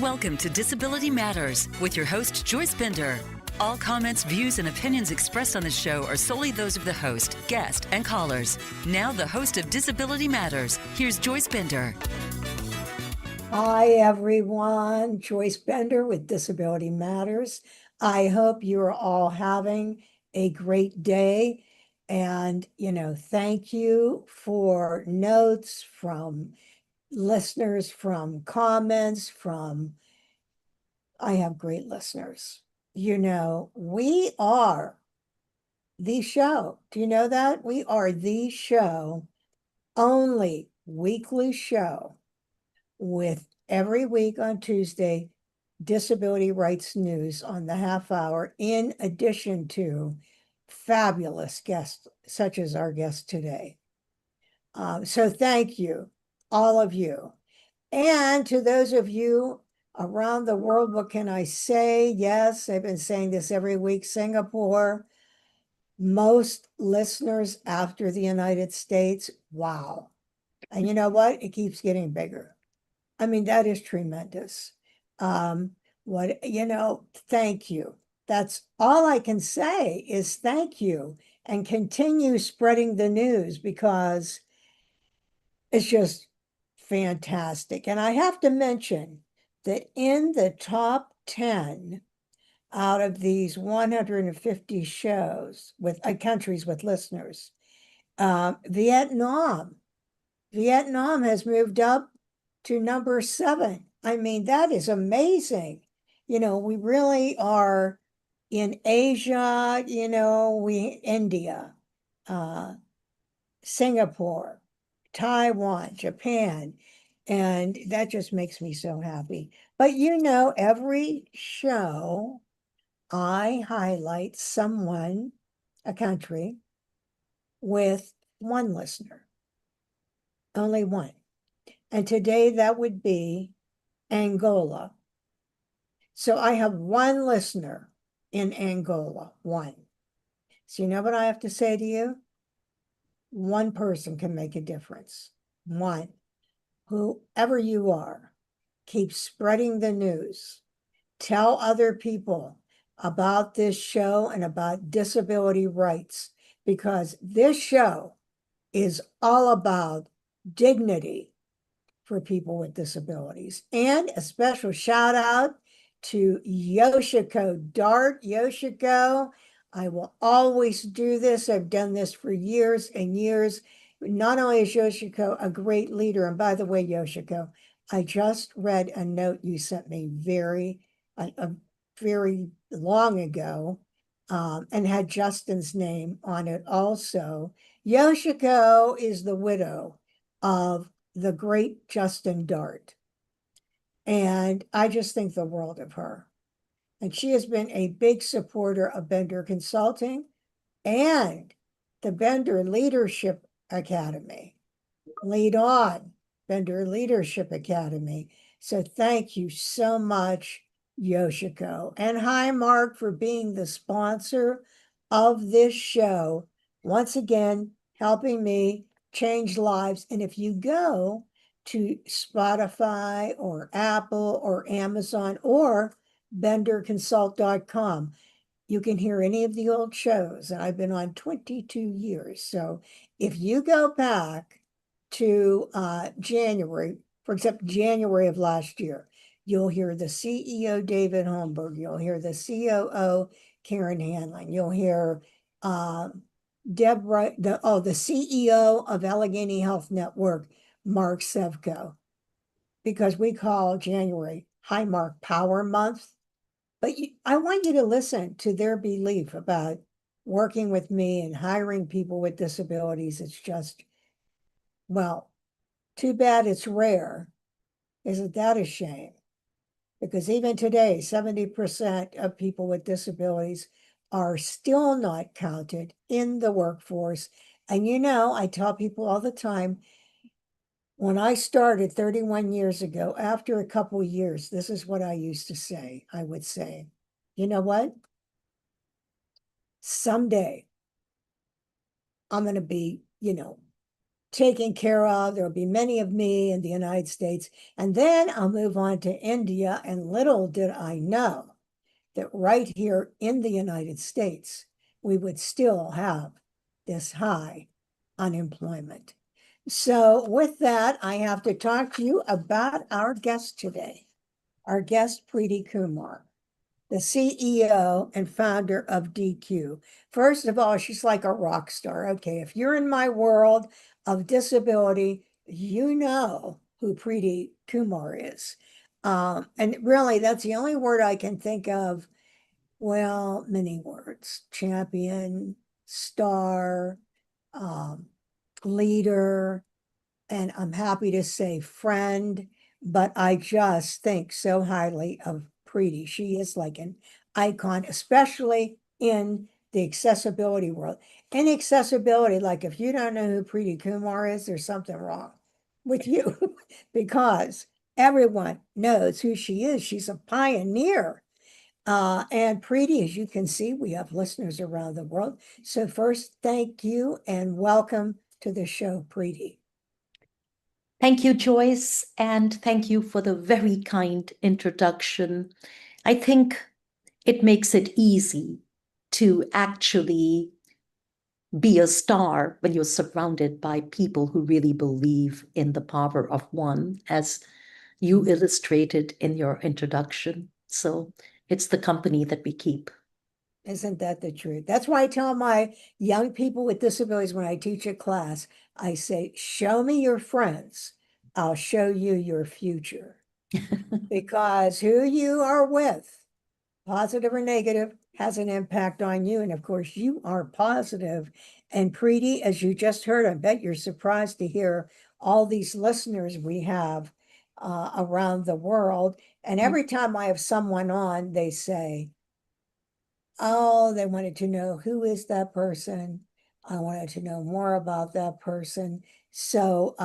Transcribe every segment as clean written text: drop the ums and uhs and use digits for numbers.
Welcome to Disability Matters with your host, Joyce Bender. All comments, views, and opinions expressed on the show are solely those of the host, guest, and callers. Now, the host of Disability Matters, here's Joyce Bender. Hi, everyone. Joyce Bender with Disability Matters. I hope you're all having a great day. And, thank you for notes from listeners, from comments, I have great listeners. We are the show. Do you know that? We are the show, only weekly show with every week on Tuesday, disability rights news on the half hour, in addition to fabulous guests, such as our guest today. So thank you, all of you. And to those of you around the world, what can I say? Yes, I've been saying this every week, Singapore, most listeners after the United States. Wow. And you know what? It keeps getting bigger. I mean, that is tremendous. Thank you. That's all I can say is thank you, and continue spreading the news because it's just fantastic. And I have to mention that in the top 10 out of these 150 shows with countries with listeners, Vietnam has moved up to number 7. I mean, that is amazing. We really are in Asia, India, Singapore, Taiwan, Japan, and that just makes me so happy. But every show I highlight someone, a country, with one listener, only one. And today that would be Angola. So I have one listener in Angola, one. So you know what I have to say to you? One person can make a difference. One. Whoever you are, keep spreading the news. Tell other people about this show and about disability rights, because this show is all about dignity for people with disabilities. And a special shout out to Yoshiko Dart. Yoshiko, I will always do this. I've done this for years and years. Not only is Yoshiko a great leader, and by the way, Yoshiko, I just read a note you sent me very long ago, and had Justin's name on it also. Yoshiko is the widow of the great Justin Dart. And I just think the world of her. And she has been a big supporter of Bender Consulting and the Bender Leadership Academy. Lead On, Bender Leadership Academy. So thank you so much, Yoshiko. And hi, Mark, for being the sponsor of this show. Once again, helping me change lives. And if you go to Spotify or Apple or Amazon or benderconsult.com, you can hear any of the old shows. And I've been on 22 years. So if you go back to January, for example, January of last year, you'll hear the CEO, David Holmberg. You'll hear the COO, Karen Hanlon. You'll hear Deborah, the CEO of Allegheny Health Network, Mark Sevko, because we call January High Mark Power Month. But I want you to listen to their belief about working with me and hiring people with disabilities. It's just, well, too bad it's rare. Isn't that a shame? Because even today, 70% of people with disabilities are still not counted in the workforce. And I tell people all the time, when I started 31 years ago, after a couple of years, this is what I used to say. I would say, you know what? Someday I'm going to be, taken care of. There'll be many of me in the United States. And then I'll move on to India. And little did I know that right here in the United States, we would still have this high unemployment. So, with that, I have to talk to you about our guest today. Our guest, Preety Kumar, the CEO and founder of DQ. First of all, she's like a rock star. Okay, if you're in my world of disability, you know who Preety Kumar is. And really, that's the only word I can think of. Well, many words: champion, star, um, leader, and I'm happy to say friend, but I just think so highly of Preety. She is like an icon, especially in the accessibility world. In accessibility, like if you don't know who Preety Kumar is, there's something wrong with you because everyone knows who she is. She's a pioneer. And Preety, as you can see, we have listeners around the world. So first, thank you and welcome to the show, Preety. Thank you, Joyce, and thank you for the very kind introduction. I think it makes it easy to actually be a star when you're surrounded by people who really believe in the power of one, as you illustrated in your introduction. So it's the company that we keep. Isn't that the truth? That's why I tell my young people with disabilities when I teach a class, I say, show me your friends. I'll show you your future. Because who you are with, positive or negative, has an impact on you. And of course, you are positive. And Preety, as you just heard, I bet you're surprised to hear all these listeners we have around the world. And every time I have someone on, they say, oh, they wanted to know who is that person. I wanted to know more about that person. So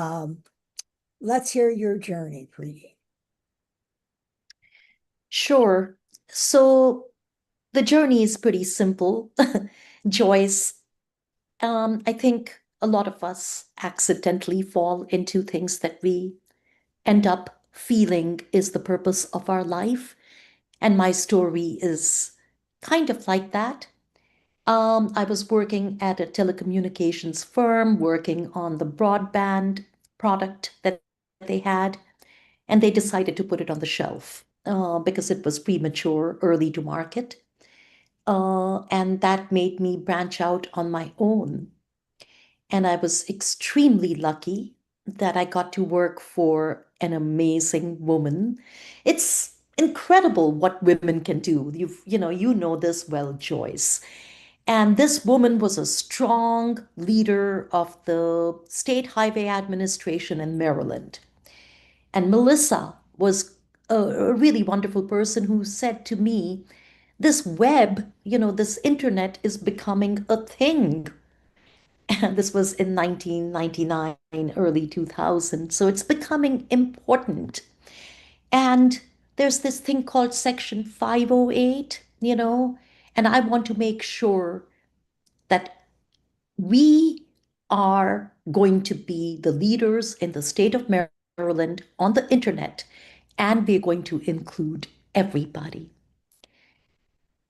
let's hear your journey, Preety. Sure. So the journey is pretty simple. Joyce, I think a lot of us accidentally fall into things that we end up feeling is the purpose of our life. And my story is kind of like that. I was working at a telecommunications firm, working on the broadband product that they had, and they decided to put it on the shelf because it was premature, early to market. And that made me branch out on my own. And I was extremely lucky that I got to work for an amazing woman. It's incredible what women can do. You know this well, Joyce. And this woman was a strong leader of the State Highway Administration in Maryland. And Melissa was a really wonderful person who said to me, this web, this internet is becoming a thing. And this was in 1999, early 2000. So it's becoming important. And there's this thing called Section 508, and I want to make sure that we are going to be the leaders in the state of Maryland on the internet, and we're going to include everybody.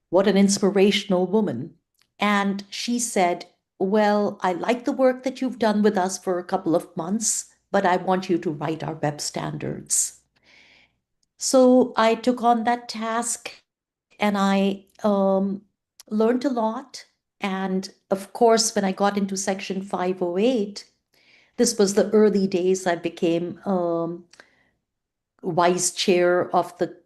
What an inspirational woman. And she said, well, I like the work that you've done with us for a couple of months, but I want you to write our web standards. So I took on that task and I learned a lot. And of course, when I got into Section 508, this was the early days. I became vice chair of the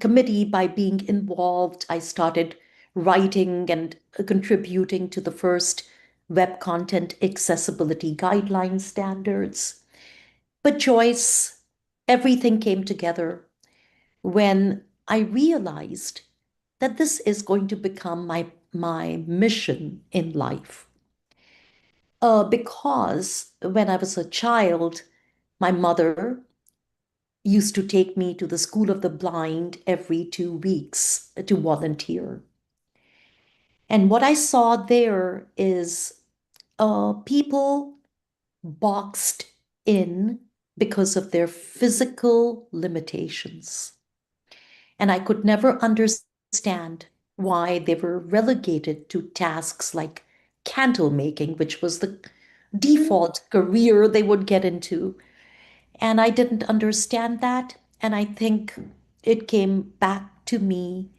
committee by being involved. I started writing and contributing to the first web content accessibility guideline standards. But Joyce, everything came together when I realized that this is going to become my mission in life. Because when I was a child, my mother used to take me to the School of the Blind every 2 weeks to volunteer. And what I saw there is people boxed in because of their physical limitations. And I could never understand why they were relegated to tasks like candle making, which was the default career they would get into. And I didn't understand that. And I think it came back to me,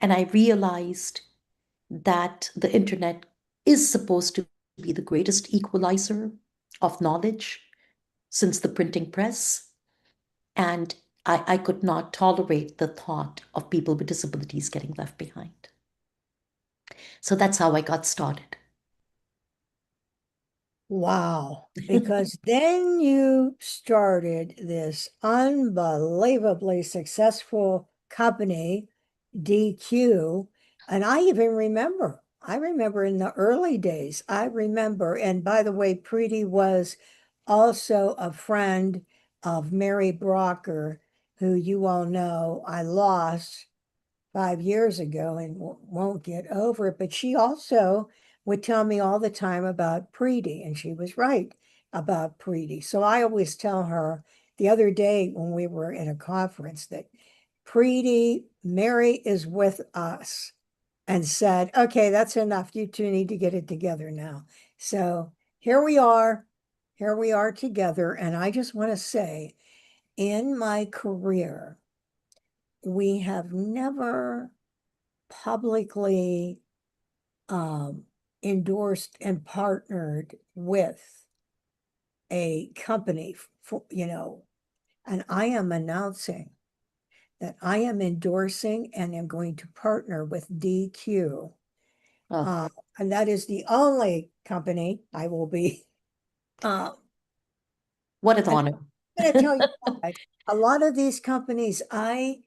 and I realized that the internet is supposed to be the greatest equalizer of knowledge since the printing press. And I could not tolerate the thought of people with disabilities getting left behind. So that's how I got started. Wow. Because then you started this unbelievably successful company, DQ. And I remember in the early days, I remember, and by the way, Preety was also a friend of Mary Brocker, who you all know I lost 5 years ago and won't get over it. But she also would tell me all the time about Preety, and she was right about Preety. So I always tell her the other day when we were in a conference that Preety, Mary is with us and said, okay, that's enough. You two need to get it together now. So here we are. Here we are together. And I just want to say, in my career, we have never publicly endorsed and partnered with a company for, and I am announcing that I am endorsing and am going to partner with DQ. Oh, And that is the only company I will be. Uh, what an and honor. I'm going to tell you why. A lot of these companies, I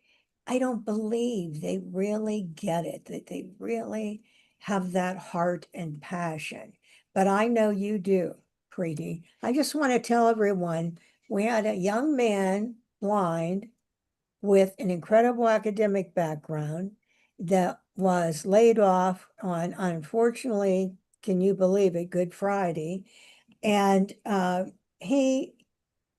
don't believe they really get it, that they really have that heart and passion. But I know you do, Preety. I just want to tell everyone we had a young man, blind, with an incredible academic background that was laid off on, unfortunately, can you believe it, Good Friday. And he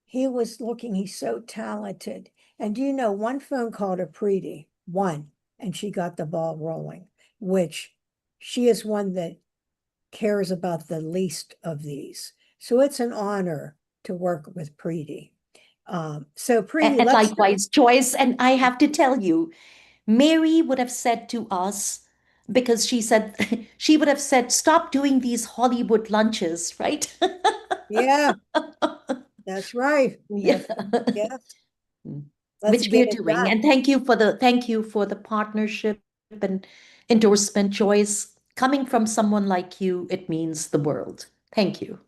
he was looking, he's so talented. And do you know, one phone call to Preety, one, and she got the ball rolling, which she is one that cares about the least of these. So it's an honor to work with Preety. So Preety, And let's, likewise, Joyce. And I have to tell you, Mary would have said to us, because she said, she would have said, stop doing these Hollywood lunches, right? yeah, that's right. Yeah. That's, yes, let's Which we get are it doing. done. And thank you for the partnership and endorsement, Joyce. Coming from someone like you, it means the world. Thank you.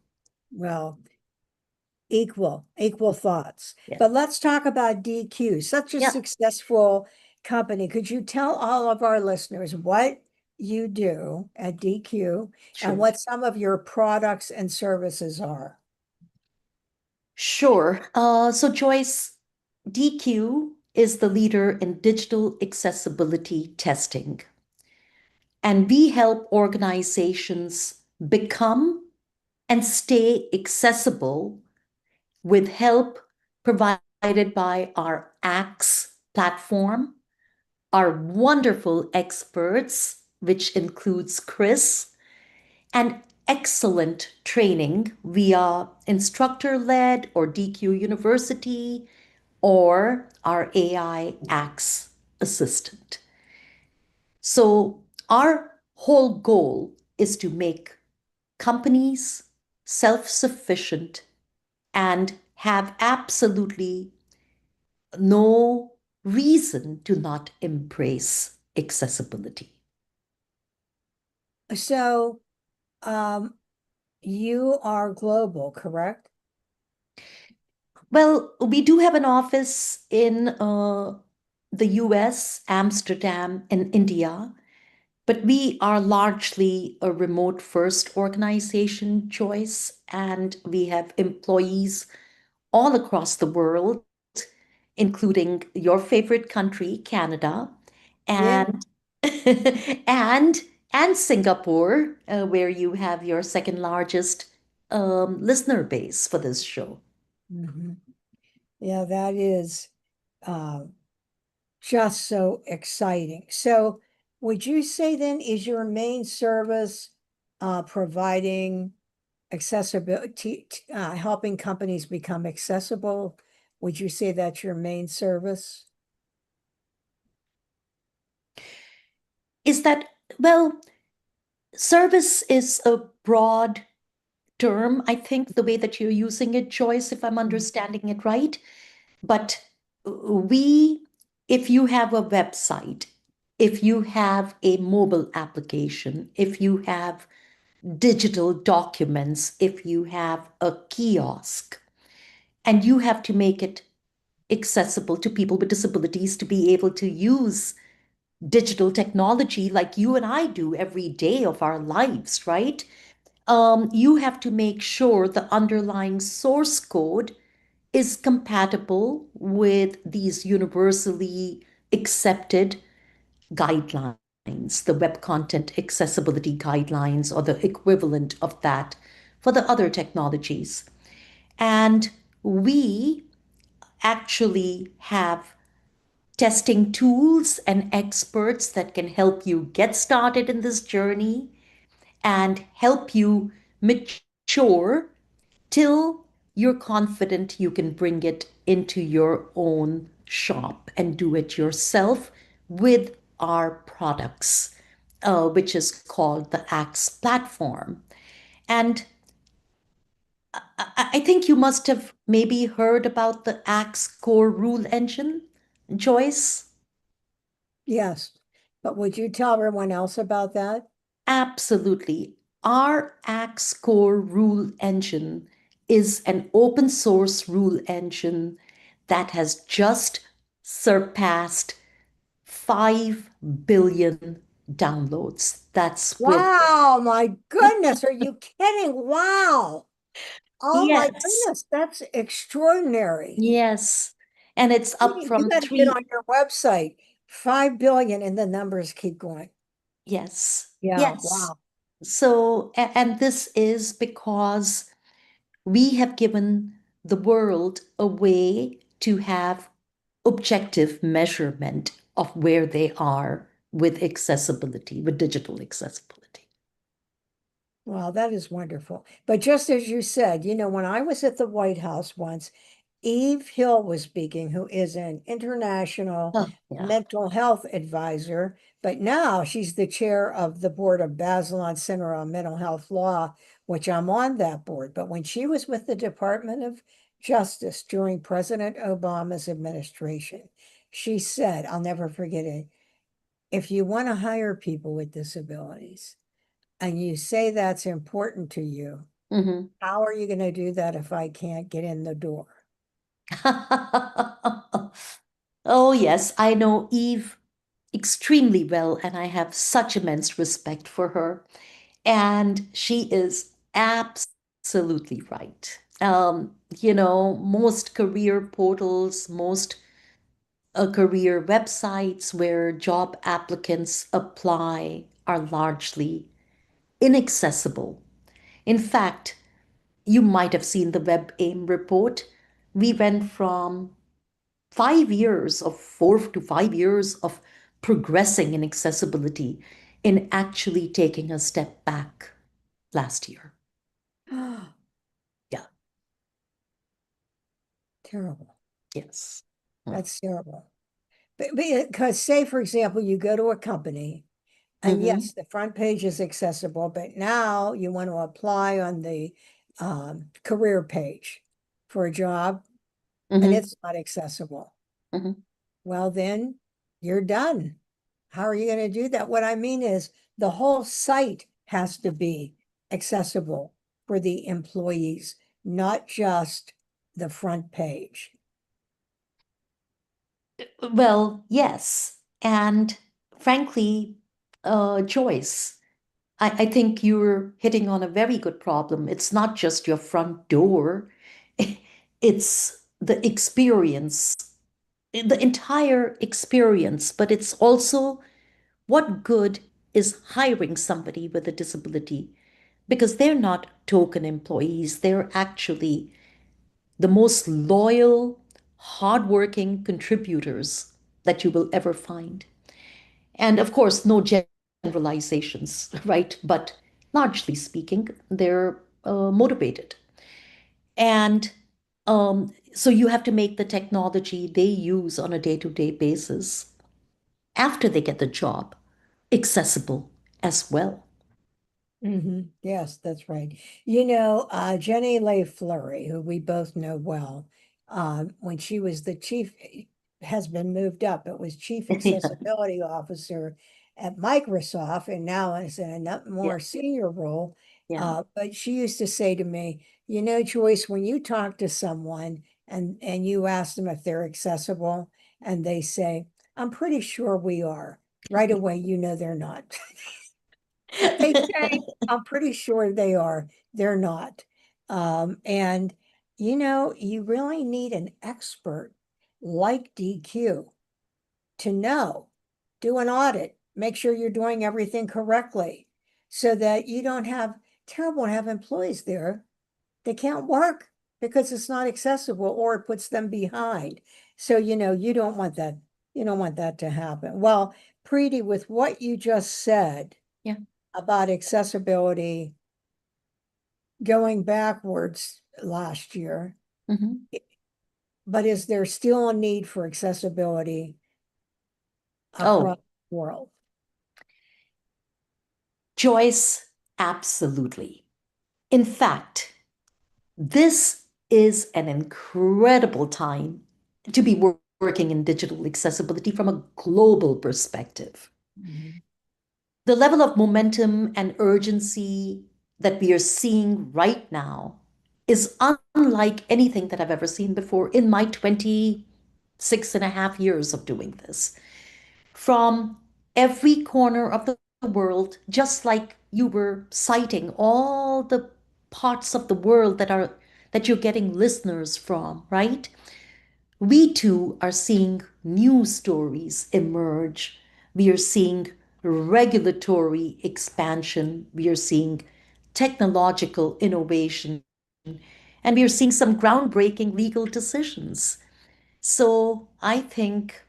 Well, equal thoughts. Yeah. But let's talk about DQ, such a Yeah, successful company. Could you tell all of our listeners what you do at DQ and sure. what some of your products and services are? Sure. So Joyce, DQ is the leader in digital accessibility testing, and we help organizations become and stay accessible with help provided by our ACTS platform, our wonderful experts, which includes Chris, and excellent training via instructor led or DQ University or our AI ACTS assistant. So, our whole goal is to make companies self sufficient and have absolutely no reason to not embrace accessibility. So, you are global, correct? Well, we do have an office in the US, Amsterdam, and India, but we are largely a remote first organization, Joyce, and we have employees all across the world, including your favorite country, Canada, Yeah. and and and Singapore, where you have your second largest listener base for this show. Mhm. Yeah, that is uh, just so exciting. So, would you say then is your main service providing accessibility, helping companies become accessible? Would you say that's your main service? Is that, well, service is a broad term, I think, the way that you're using it, Joyce, if I'm understanding it right. But we, if you have a website, if you have a mobile application, if you have digital documents, if you have a kiosk, and you have to make it accessible to people with disabilities to be able to use digital technology like you and I do every day of our lives, right? You have to make sure the underlying source code is compatible with these universally accepted guidelines, the Web Content Accessibility Guidelines, or the equivalent of that for the other technologies. And we actually have testing tools and experts that can help you get started in this journey and help you mature till you're confident you can bring it into your own shop and do it yourself with our products, which is called the Axe platform. And I think you must have maybe heard about the Axe core rule engine, Joyce. Yes. But would you tell everyone else about that? Absolutely. Our Axe core rule engine is an open source rule engine that has just surpassed 5 billion downloads. That's with, Wow, my goodness, are you kidding? Wow. Oh my yes, goodness, that's extraordinary. yes. And it's up You from got to get three, on your website. 5 billion and the numbers keep going. yes, Yeah, yes. wow. So, and this is because we have given the world a way to have objective measurement of where they are with accessibility, with digital accessibility. Wow, that is wonderful. But just as you said, when I was at the White House once, Eve Hill was speaking, who is an international Oh, yeah. mental health advisor, but now she's the chair of the board of Bazelon Center on Mental Health Law, which I'm on that board. But when she was with the Department of Justice during President Obama's administration, she said, I'll never forget it, if you want to hire people with disabilities and you say that's important to you, Mhm. how are you going to do that if I can't get in the door? Oh, yes, I know Eve extremely well, and I have such immense respect for her. And she is absolutely right. Most career portals, most career websites where job applicants apply are largely inaccessible. In fact, you might have seen the WebAIM report. We went from 5 years of 4 to 5 years of progressing in accessibility in actually taking a step back last year. Yeah, Terrible. yes. That's terrible. But because, say, for example, you go to a company and Mm-hmm. yes, the front page is accessible, but now you want to apply on the career page for a job and Mm-hmm. it's not accessible. Mm-hmm. Well, then you're done. How are you going to do that? What I mean is the whole site has to be accessible for the employees, not just the front page. Well, yes. And frankly, Joyce, I think you're hitting on a very good problem. It's not just your front door, it's the experience, the entire experience, but it's also what good is hiring somebody with a disability because they're not token employees. They're actually the most loyal, hardworking contributors that you will ever find. And of course, no generalizations, right? But largely speaking, they're motivated. And so you have to make the technology they use on a day-to-day basis after they get the job accessible as well. Yes, that's right. Jenny Leigh Fleury, who we both know well, when she was the chief, has been moved up. It was chief accessibility officer at Microsoft, and now is in a Yeah, more senior role. yeah. But she used to say to me, Joyce, when you talk to someone and you ask them if they're accessible, and they say, "I'm pretty sure we are," right away, they're not. If they say, I'm pretty sure they are, they're not. And you really need an expert like DQ to know, do an audit, make sure you're doing everything correctly so that you don't have terrible to have employees there. They can't work because it's not accessible or it puts them behind. So, you don't want that. You don't want that to happen. Well, Preety, with what you just said, Yeah. about accessibility going backwards last year, Mhm. but is there still a need for accessibility across Oh, the world? Joyce, absolutely. In fact, this is an incredible time to be working in digital accessibility from a global perspective. Mhm. The level of momentum and urgency that we are seeing right now is unlike anything that I've ever seen before in my 26 and a half years of doing this. From every corner of the world, just like you were citing all the parts of the world that you're getting listeners from, right? We too are seeing new stories emerge. We are seeing regulatory expansion. We are seeing technological innovation. And we are seeing some groundbreaking legal decisions. So I think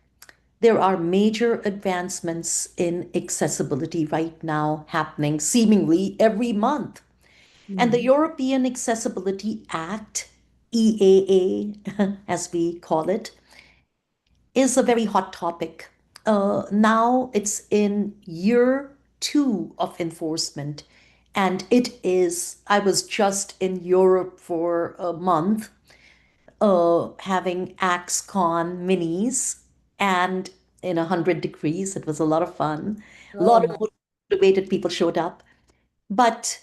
there are major advancements in accessibility right now happening seemingly every month. And the Mhm. European Accessibility Act, EAA, as we call it, is a very hot topic. Now it's in year 2 of enforcement. And I was just in Europe for a month, having AxeCon minis and in 100 degrees. It was a lot of fun. A Oh lot my, of motivated people showed up. But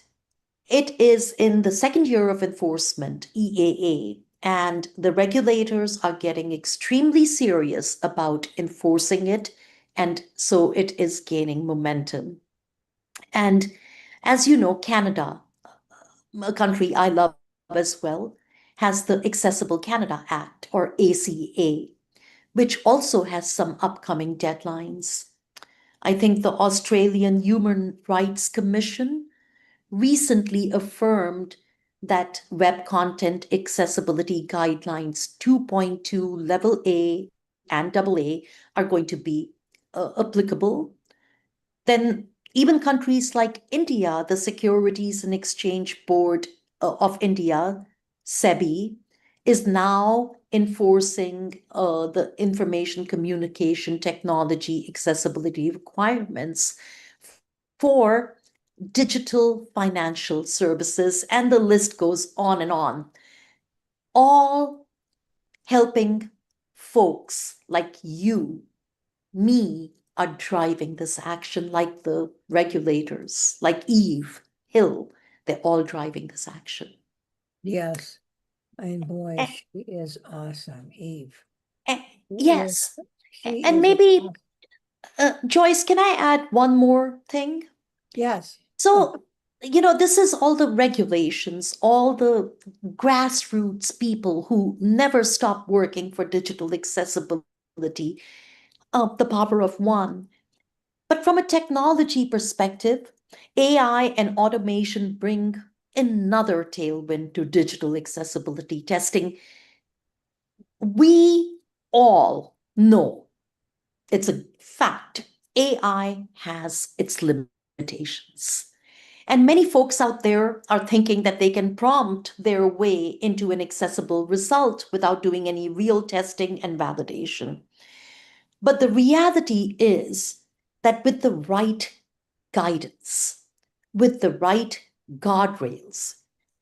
it is in the second year of enforcement, EAA, and the regulators are getting extremely serious about enforcing it. And so it is gaining momentum. And as you know, Canada, a country I love as well, has the Accessible Canada Act, or ACA, which also has some upcoming deadlines. I think the Australian Human Rights Commission recently affirmed that Web Content Accessibility Guidelines 2.2 Level A and AA are going to be applicable. Then, even countries like India, the Securities and Exchange Board of India, SEBI, is now enforcing the information communication technology accessibility requirements for digital financial services, and the list goes on and on, all helping folks like you, me, are driving this action, like the regulators, like Eve Hill. They're all driving this action. yes. And boy, A- she is awesome, Eve. a- She is, yes. she And is maybe, awesome. Joyce, can I add one more thing? Yes. Oh, So, this is all the regulations, all the grassroots people who never stop working for digital accessibility, the power of one. But from a technology perspective, AI and automation bring another tailwind to digital accessibility testing. We all know, it's a fact, AI has its limitations. And many folks out there are thinking that they can prompt their way into an accessible result without doing any real testing and validation. But the reality is that with the right guidance, with the right guardrails,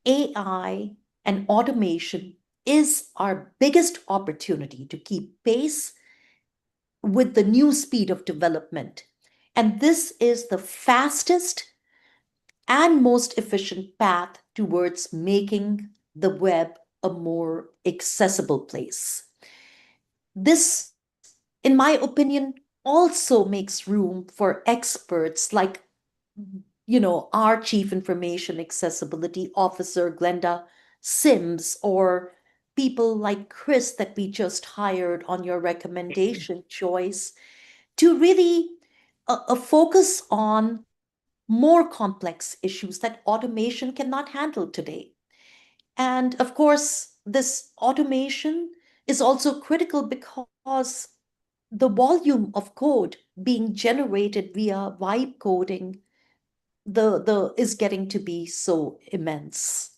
AI and automation is our biggest opportunity to keep pace with the new speed of development. And this is the fastest and most efficient path towards making the web a more accessible place. This, in my opinion, also makes room for experts like, our Chief Information Accessibility Officer, Glenda Sims, or people like Chris that we just hired on your recommendation, Joyce, to really focus on more complex issues that automation cannot handle today. And of course, this automation is also critical because the volume of code being generated via vibe coding the is getting to be so immense.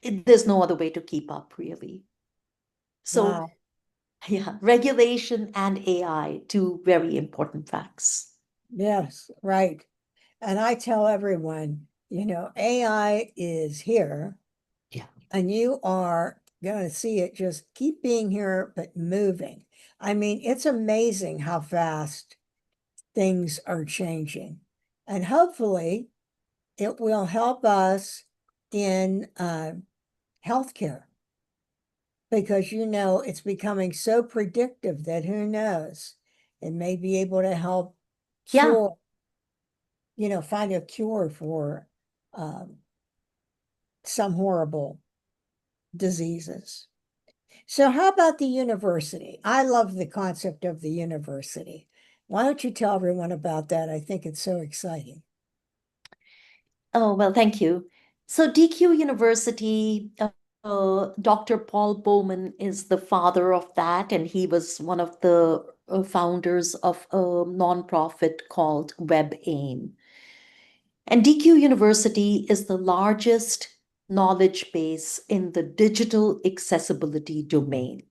There's no other way to keep up, really. So, Wow. yeah, regulation and AI, two very important facts. Yes, right. And I tell everyone, AI is here Yeah. and you are going to see it just keep being here, but moving. I mean, it's amazing how fast things are changing. And hopefully it will help us in healthcare because, it's becoming so predictive that who knows, it may be able to help Yeah. cure, find a cure for um, some horrible diseases. So, how about the university? I love the concept of the university. Why don't you tell everyone about that? I think it's so exciting. Oh, well, thank you. So DQ University, Dr. Paul Bowman is the father of that, and he was one of the founders of a nonprofit called WebAIM. And DQ University is the largest knowledge base in the digital accessibility domain.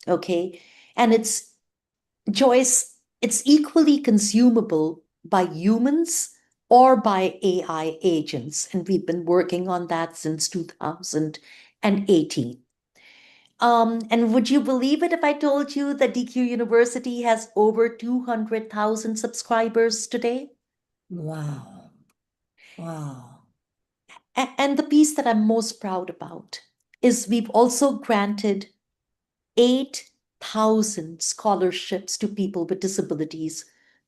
Okay. And Joyce, it's equally consumable by humans or by AI agents. And we've been working on that since 2018. And would you believe it if I told you that DQ University has over 200,000 subscribers today? Wow. Wow. And the piece that I'm most proud about is we've also granted 8,000 scholarships to people with disabilities,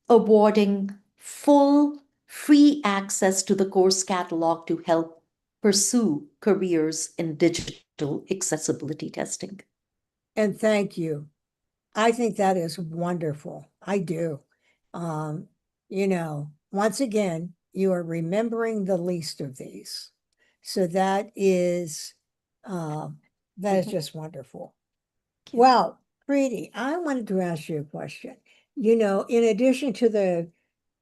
awarding full free access to the course catalog to help pursue careers in digital accessibility testing. And thank you. I think that is wonderful. I do. Um, once again, you are remembering the least of these. So that is Mhm. just wonderful. Thank you. Well, Preety, I wanted to ask you a question. In addition to the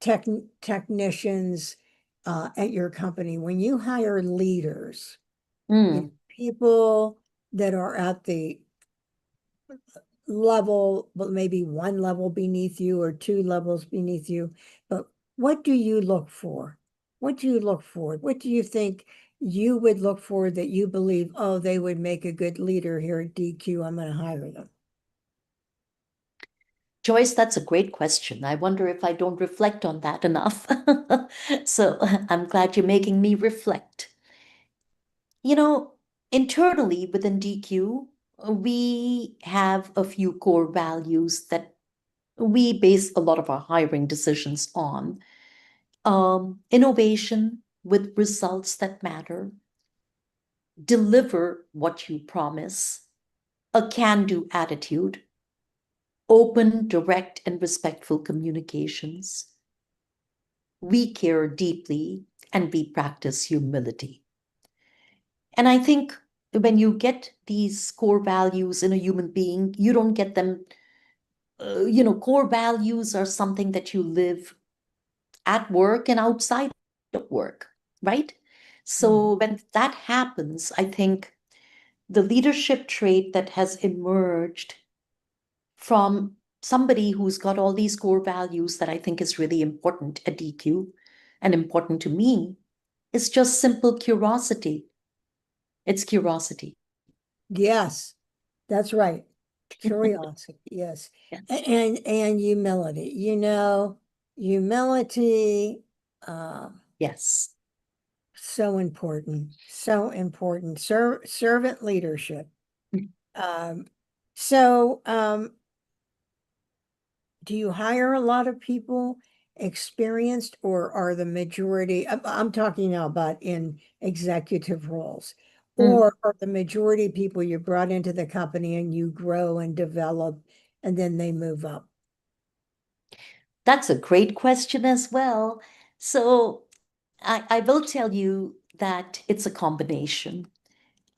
technicians at your company, when you hire leaders, Mm. people that are at the level, but maybe one level beneath you or two levels beneath you. But what do you look for? What do you look for? What do you think you would look for that you believe, oh, they would make a good leader here at DQ? I'm going to hire them. Joyce, that's a great question. I wonder if I don't reflect on that enough. So I'm glad you're making me reflect. Internally within DQ, we have a few core values that we base a lot of our hiring decisions on. Innovation with results that matter, deliver what you promise, a can do attitude, open, direct, and respectful communications, we care deeply, and we practice humility. And I think when you get these core values in a human being, you don't get them. Core values are something that you live at work and outside of work, right? So when that happens, I think the leadership trait that has emerged from somebody who's got all these core values that I think is really important at DQ and important to me is just simple curiosity. It's curiosity. Yes, that's right. Curiosity, yes. Yes. And humility. Humility, Yes. so important. So important. Servant leadership. Um, so do you hire a lot of people experienced, or are the majority, I'm talking now about in executive roles, Mm. or are the majority people you brought into the company and you grow and develop and then they move up? That's a great question as well. So I will tell you that it's a combination.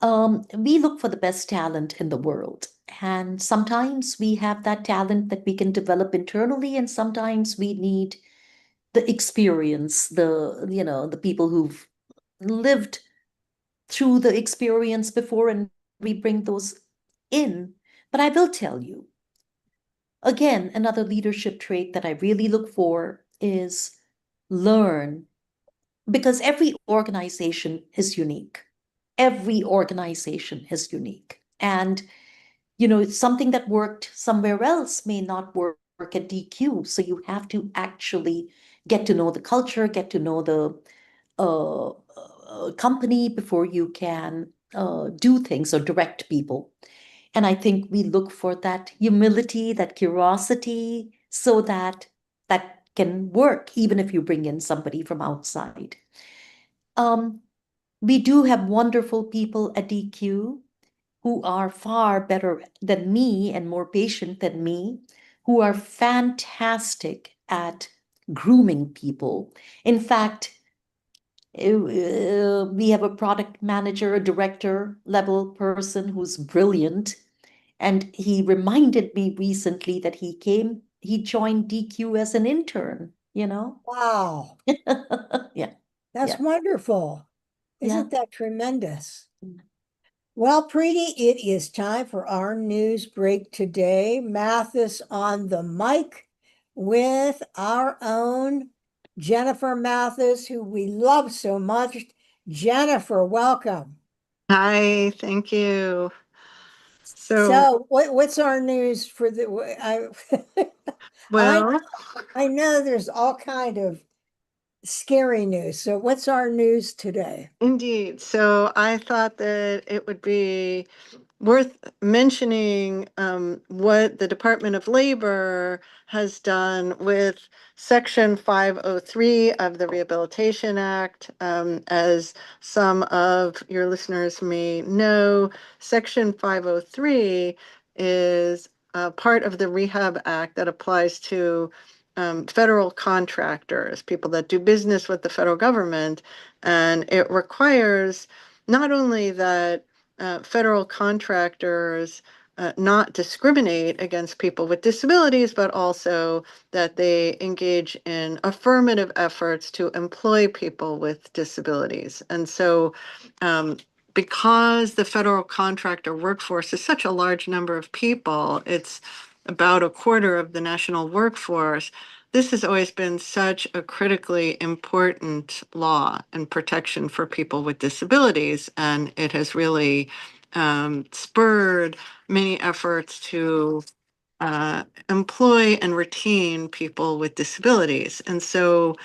We look for the best talent in the world. And sometimes we have that talent that we can develop internally, and sometimes we need the experience, the people who've lived through the experience before, and we bring those in. But I will tell you, again, another leadership trait that I really look for is learn, because every organization is unique. Every organization is unique. And, something that worked somewhere else may not work at DQ. So you have to actually get to know the culture, get to know the company before you can do things or direct people. And I think we look for that humility, that curiosity, so that that can work, even if you bring in somebody from outside. Um, we do have wonderful people at DQ who are far better than me and more patient than me, who are fantastic at grooming people. In fact, we have a product manager, a director level person who's brilliant. And he reminded me recently that he joined DQ as an intern, you know? Wow, Yeah, that's yeah, wonderful. yeah. Isn't that tremendous? Well, Preety, it is time for our news break today. Mathis on the mic with our own Jennifer Mathis, who we love so much. Jennifer, welcome. Hi, thank you. So, So, what's our news for the? I well, I know there's all kind of scary news. So, what's our news today? indeed. So I thought that it would be worth mentioning what the Department of Labor has done with Section 503 of the Rehabilitation Act. As some of your listeners may know, Section 503 is part of the Rehab Act that applies to federal contractors, people that do business with the federal government. And it requires not only that federal contractors not discriminate against people with disabilities, but also that they engage in affirmative efforts to employ people with disabilities. And so, because the federal contractor workforce is such a large number of people, it's about a quarter of the national workforce. This has always been such a critically important law and protection for people with disabilities, and it has really spurred many efforts to employ and retain people with disabilities. And so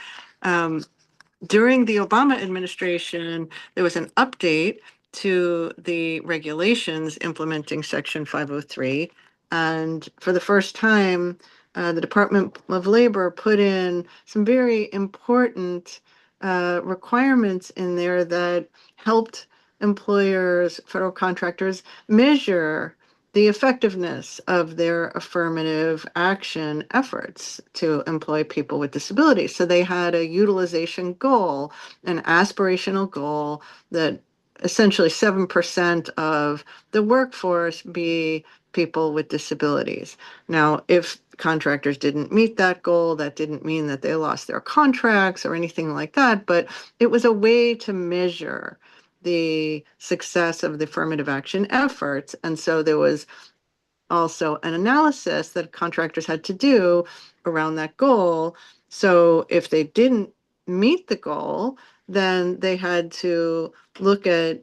during the Obama administration, there was an update to the regulations implementing Section 503. And for the first time, the Department of Labor put in some very important requirements in there that helped employers, federal contractors, measure the effectiveness of their affirmative action efforts to employ people with disabilities. So they had a utilization goal, an aspirational goal that essentially 7% of the workforce be people with disabilities. Now, if contractors didn't meet that goal, that didn't mean that they lost their contracts or anything like that, but it was a way to measure the success of the affirmative action efforts. And so there was also an analysis that contractors had to do around that goal. So if they didn't meet the goal, then they had to look at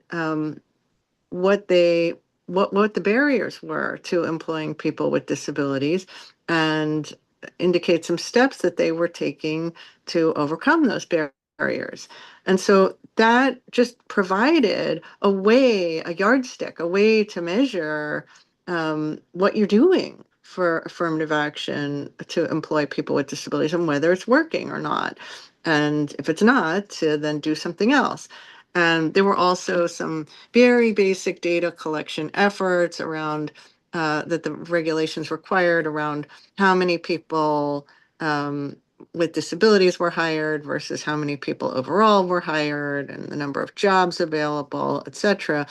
what the barriers were to employing people with disabilities and indicate some steps that they were taking to overcome those barriers. And so that just provided a yardstick, a way to measure what you're doing for affirmative action to employ people with disabilities and whether it's working or not. And if it's not, to then do something else. And there were also some very basic data collection efforts around that the regulations required around how many people with disabilities were hired versus how many people overall were hired and the number of jobs available, et cetera.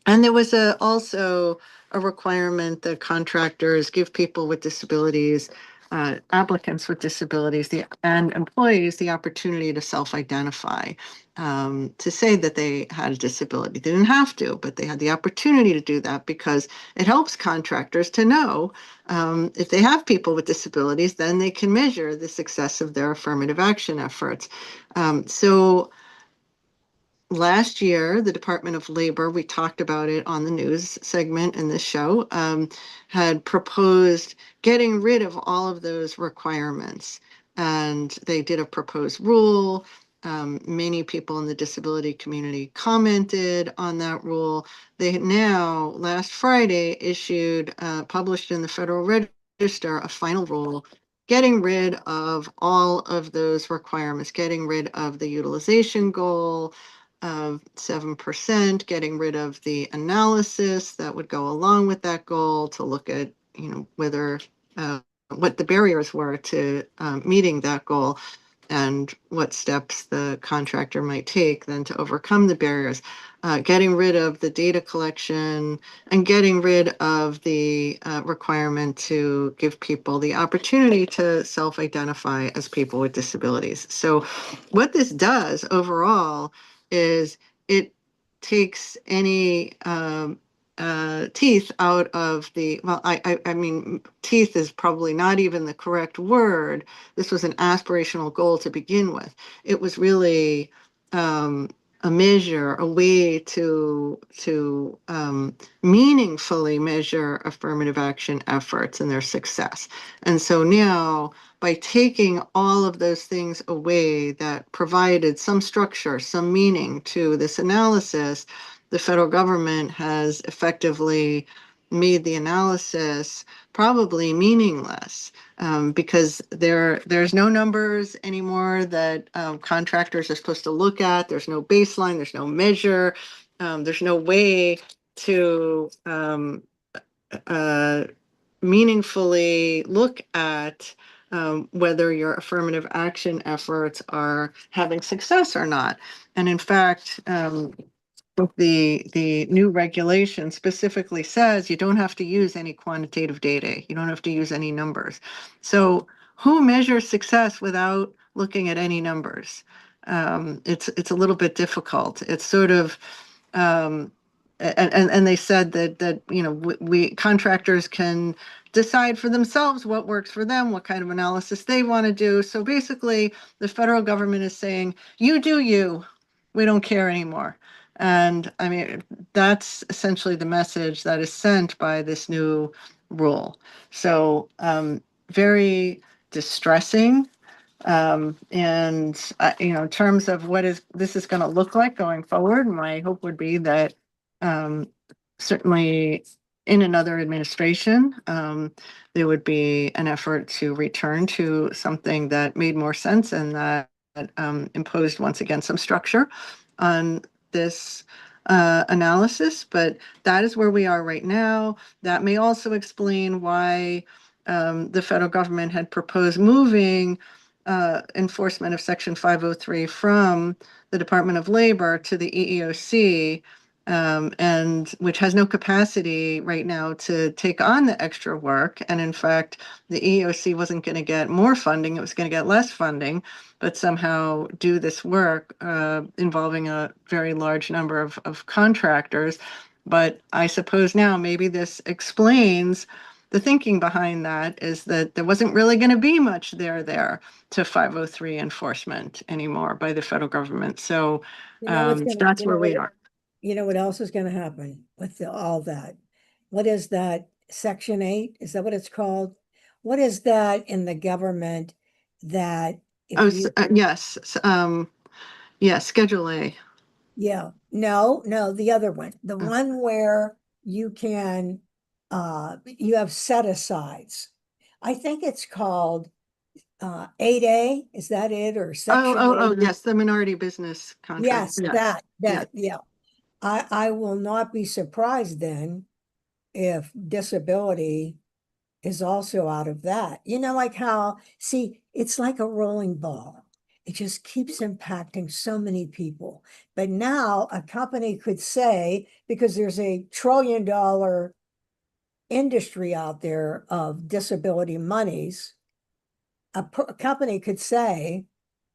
And there was also a requirement that contractors give people with disabilities, applicants with disabilities, and employees the opportunity to self-identify, to say that they had a disability. They didn't have to, but they had the opportunity to do that because it helps contractors to know if they have people with disabilities, then they can measure the success of their affirmative action efforts. So last year, the Department of Labor, we talked about it on the news segment in this show, had proposed getting rid of all of those requirements. And they did a proposed rule. Many people in the disability community commented on that rule. They now, last Friday, published in the Federal Register, a final rule getting rid of all of those requirements, getting rid of the utilization goal of 7%, getting rid of the analysis that would go along with that goal to look at, whether what the barriers were to meeting that goal and what steps the contractor might take then to overcome the barriers. Getting rid of the data collection and getting rid of the requirement to give people the opportunity to self-identify as people with disabilities. So what this does overall is it takes any teeth out of I mean, teeth is probably not even the correct word. This was an aspirational goal to begin with. It was really a measure, a way to meaningfully measure affirmative action efforts and their success. And so now, by taking all of those things away that provided some structure, some meaning to this analysis, the federal government has effectively made the analysis probably meaningless, because there's no numbers anymore that contractors are supposed to look at. There's no baseline, there's no measure, there's no way to meaningfully look at whether your affirmative action efforts are having success or not. And in fact, the new regulation specifically says you don't have to use any quantitative data. You don't have to use any numbers. So who measures success without looking at any numbers? It's a little bit difficult. It's sort of and they said that we contractors can decide for themselves what works for them, what kind of analysis they want to do. So basically, the federal government is saying, you do you, we don't care anymore. And I mean, that's essentially the message that is sent by this new rule. So very distressing. And in terms of what this is going to look like going forward, my hope would be that certainly in another administration, there would be an effort to return to something that made more sense and that imposed once again some structure on this analysis, but that is where we are right now. That may also explain why the federal government had proposed moving enforcement of Section 503 from the Department of Labor to the EEOC, and which has no capacity right now to take on the extra work. And in fact, the EEOC wasn't going to get more funding, it was going to get less funding, but somehow do this work involving a very large number of contractors. But I suppose now maybe this explains the thinking behind that, is that there wasn't really going to be much there to 503 enforcement anymore by the federal government. So that's where we are. You know what else is gonna happen with all that? What is that, Section 8? Is that what it's called? What is that in the government that if Oh, you, yes. Yeah, Schedule A. yeah, no, the other one, the one where you can, you have set asides. I think it's called 8A, is that it, or Section 8? Yes, the minority business contract. Yes, yeah. I will not be surprised then if disability is also out of that. You know, like how, see, it's like a rolling ball. It just keeps impacting so many people. But now a company could say, because there's a $1 trillion industry out there of disability monies, a company could say,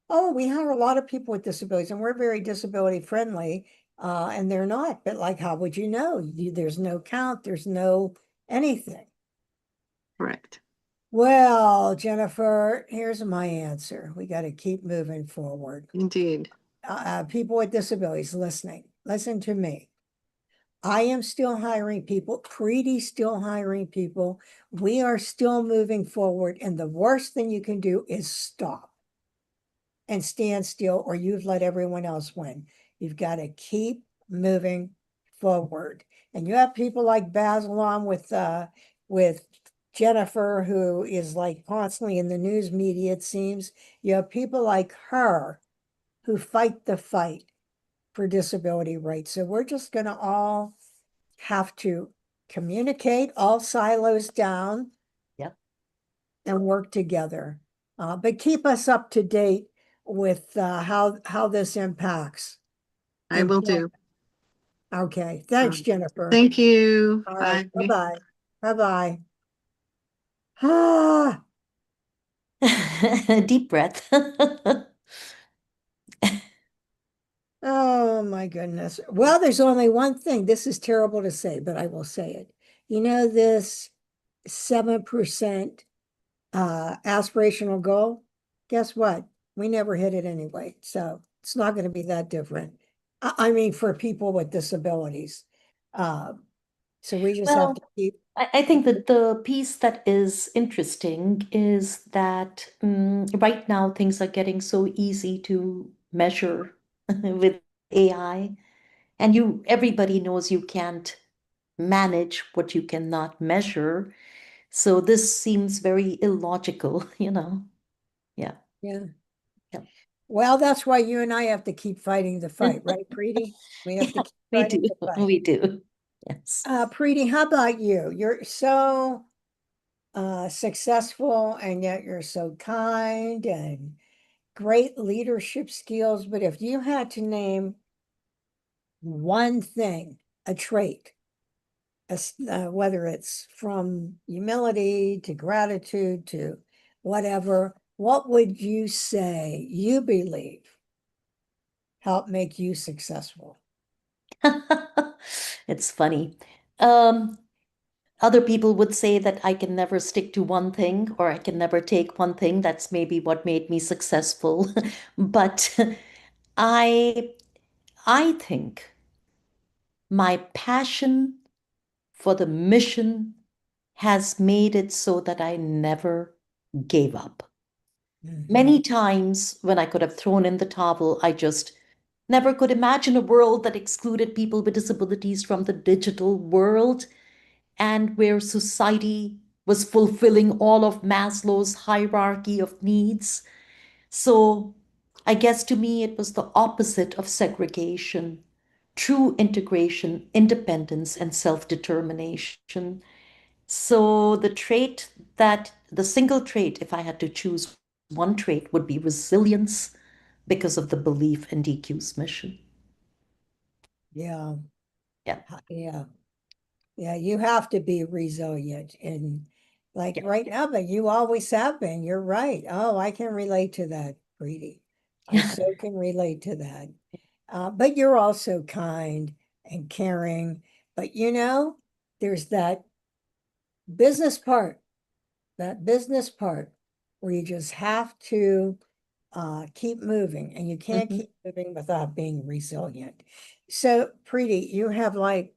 oh, we hire a lot of people with disabilities and we're very disability friendly. And they're not, but like, how would you know? There's no count, there's no anything. Correct. Well, Jennifer, here's my answer. We got to keep moving forward. Indeed. People with disabilities listening, listen to me. I am still hiring people. Preety's still hiring people. We are still moving forward. And the worst thing you can do is stop and stand still, or you've let everyone else win. You've got to keep moving forward. And you have people like Basil on with Jennifer, who is like constantly in the news media, it seems. You have people like her who fight the fight for disability rights. So we're just going to all have to communicate, all silos down, Yep. and work together. But keep us up to date with how this impacts. I will do. Okay, thanks, Jennifer. Thank you. All right, Bye. bye-bye. Bye-bye. Ah, Deep breath. oh my goodness. Well, there's only one thing. This is terrible to say, but I will say it. You know, this 7% aspirational goal, guess what? We never hit it anyway. So it's not going to be that different. I mean, for people with disabilities. So we just have Well, to keep, I think that the piece that is interesting is that right now things are getting so easy to measure with AI, and everybody knows you can't manage what you cannot measure. So this seems very illogical, you know. Yeah. yeah. Yeah. Well, that's why you and I have to keep fighting the fight, right, Preety? We have to Yeah, keep we fighting do. the fight. We do. Yes. Preety, how about you? You're so successful and yet you're so kind and great leadership skills. But if you had to name one thing, a trait, whether it's from humility to gratitude to whatever, what would you say you believe help make you successful? It's funny. Um, Other people would say that I can never stick to one thing or I can never take one thing. That's maybe what made me successful. But I I think my passion for the mission has made it so that I never gave up. Mhm. Many times when I could have thrown in the towel, I just never could imagine a world that excluded people with disabilities from the digital world and where society was fulfilling all of Maslow's hierarchy of needs. So I guess to me, it was the opposite of segregation. true integration, independence, and self determination. So, the single trait, if I had to choose one trait, would be resilience because of the belief in DQ's mission. Yeah. Yeah. Yeah. Yeah, you have to be resilient and like Yeah. right now, but you always have been. You're right. Oh, I can relate to that, Preety. I Yeah. so can relate to that. But you're also kind and caring. But there's business part, that business part where you just have to keep moving and you can't Mhm. keep moving without being resilient. So, Preety, you have like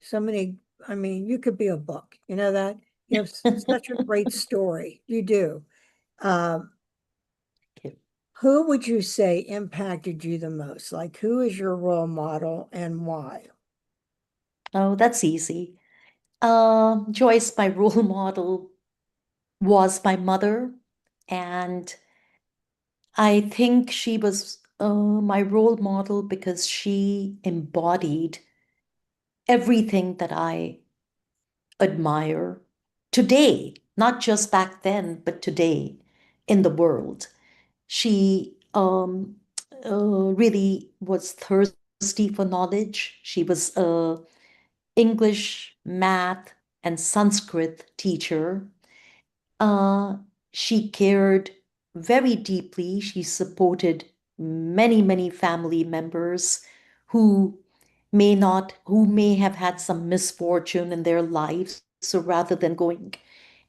so many, I mean, you could be a book, you know that? You have such a great story. You do. Um, Okay. who would you say impacted you the most? Like, who is your role model and why? Oh, that's easy. Joyce, my role model, was my mother, and I think she was my role model because she embodied everything that I admire today, not just back then, but today in the world. She really was thirsty for knowledge. She was a English, math, and Sanskrit teacher. Uh, she cared very deeply. She supported many, many family members who who may have had some misfortune in their lives. So rather than going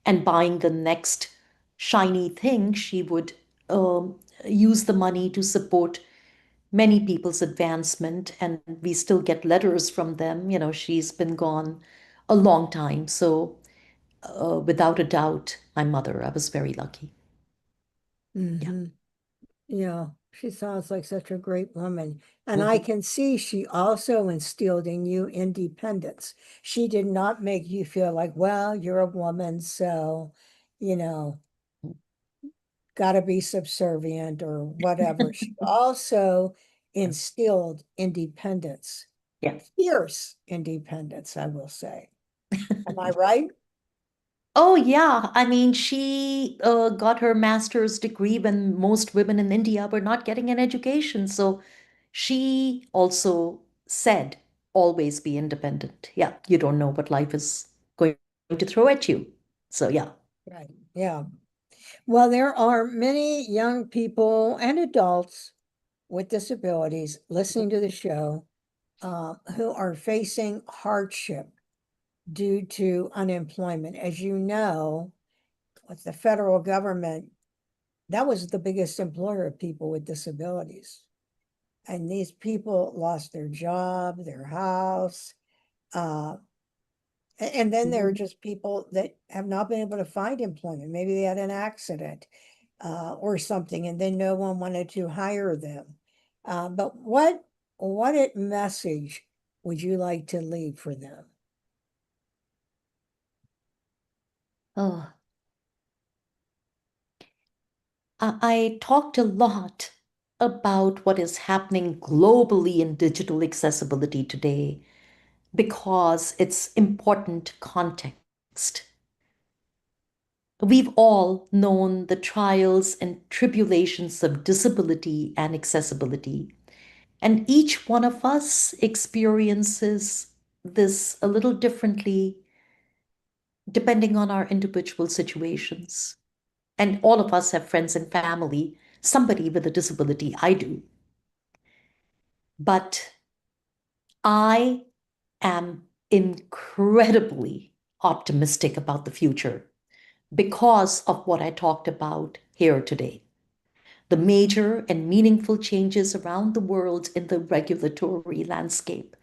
and buying the next shiny thing, she would use the money to support many people's advancement. And we still get letters from them. She's been gone a long time. So without a doubt, my mother. I was very lucky. Yeah. Hmm. Yeah, she sounds like such a great woman. And I Mhm. can see she also instilled in you independence. She did not make you feel like, well, you're a woman, so, you know, got to be subservient or whatever. She also instilled independence, Yeah. fierce independence, I will say. Am I right? Oh, yeah. I mean, she got her master's degree when most women in India were not getting an education. So she also said, always be independent. Yeah, you don't know what life is going to throw at you. So, yeah. Right. Yeah. Well, there are many young people and adults with disabilities listening to the show who are facing hardship due to unemployment. As you know, with the federal government, that was the biggest employer of people with disabilities. And these people lost their job, their house. Uh, and then there are Mhm. just people that have not been able to find employment. Maybe they had an accident or something, and then no one wanted to hire them. But what message would you like to leave for them? Oh, I talked a lot about what is happening globally in digital accessibility today because it's important context. We've all known the trials and tribulations of disability and accessibility, and each one of us experiences this a little differently depending on our individual situations. And all of us have friends and family, somebody with a disability. I do. But I am incredibly optimistic about the future because of what I talked about here today. The major and meaningful changes around the world in the regulatory landscape.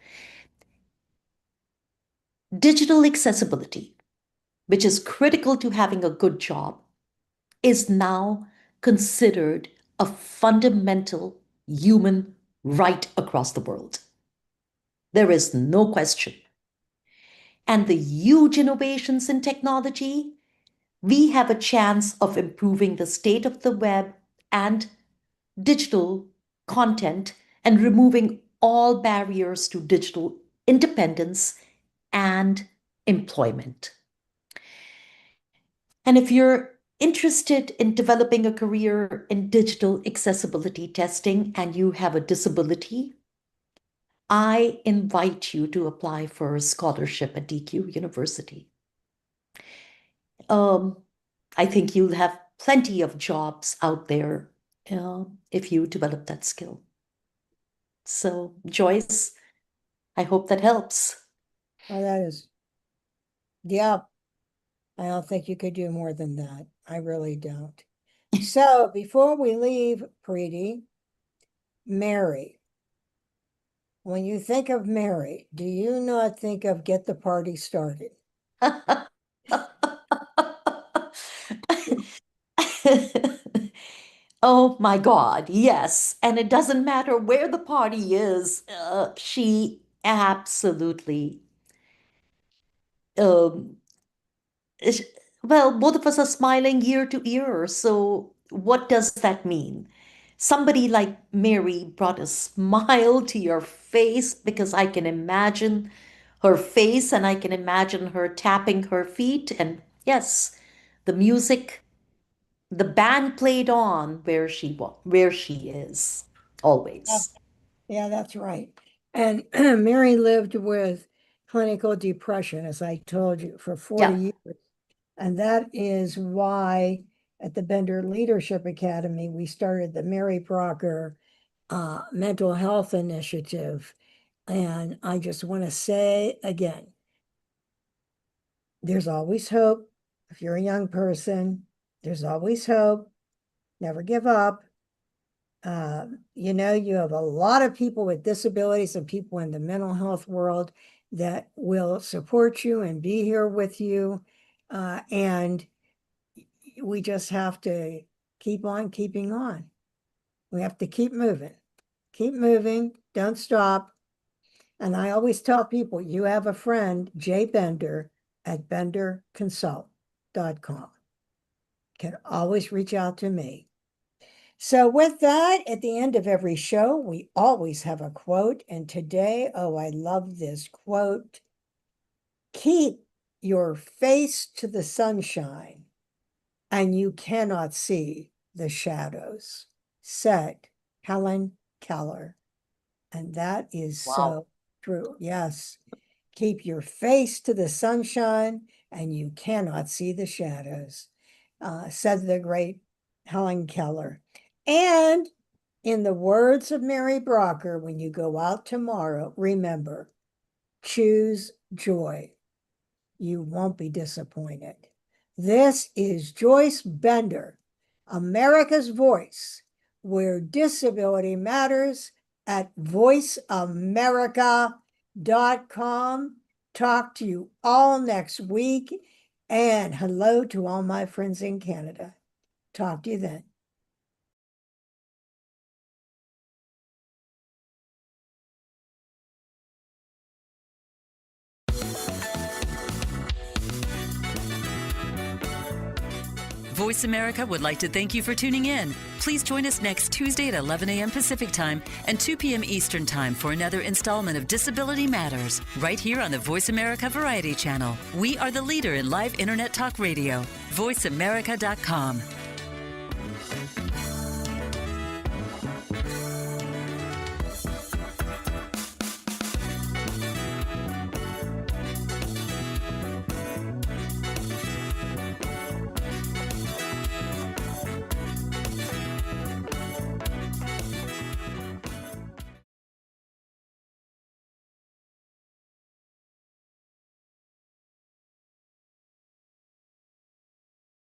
Digital accessibility, which is critical to having a good job, is now considered a fundamental human right across the world. There is no question. And the huge innovations in technology, we have a chance of improving the state of the web and digital content and removing all barriers to digital independence and employment. And if you're interested in developing a career in digital accessibility testing and you have a disability, I invite you to apply for a scholarship at DQ University. I think you'll have plenty of jobs out there if you develop that skill. So, Joyce, I hope that helps. Oh, that is, yeah. I don't think you could do more than that. I really don't. So before we leave, Preety, Mary. When you think of Mary, do you not think of get the party started? Oh my God, yes. And it doesn't matter where the party is, she absolutely, um, is- well, both of us are smiling ear to ear. So, what does that mean? Somebody like Mary brought a smile to your face because I can imagine her face and I can imagine her tapping her feet. And yes, the music, the band played on where she is always. Yeah, that's right. And Mary lived with clinical depression, as I told you, for 40 Yeah. years. And that is why at the Bender Leadership Academy, we started the Mary Brocker Mental Health Initiative. And I just want to say again, there's always hope. If you're a young person, there's always hope. Never give up. You have a lot of people with disabilities and people in the mental health world that will support you and be here with you. And we just have to keep on keeping on. We have to keep moving, don't stop. And I always tell people, you have a friend, Jay Bender at benderconsult.com. Can always reach out to me. So with that, at the end of every show, we always have a quote. And today, oh, I love this quote. Keep your face to the sunshine and you cannot see the shadows, said Helen Keller. And that is so true. Yes. Keep your face to the sunshine and you cannot see the shadows, said the great Helen Keller. And in the words of Mary Brocker, when you go out tomorrow, remember, choose joy. You won't be disappointed. This is Joyce Bender, America's Voice, where disability matters at voiceamerica.com. Talk to you all next week. And hello to all my friends in Canada. Talk to you then. Voice America would like to thank you for tuning in. Please join us next Tuesday at 11 a.m. Pacific Time and 2 p.m. Eastern Time for another installment of Disability Matters, right here on the Voice America Variety Channel. We are the leader in live Internet talk radio. VoiceAmerica.com.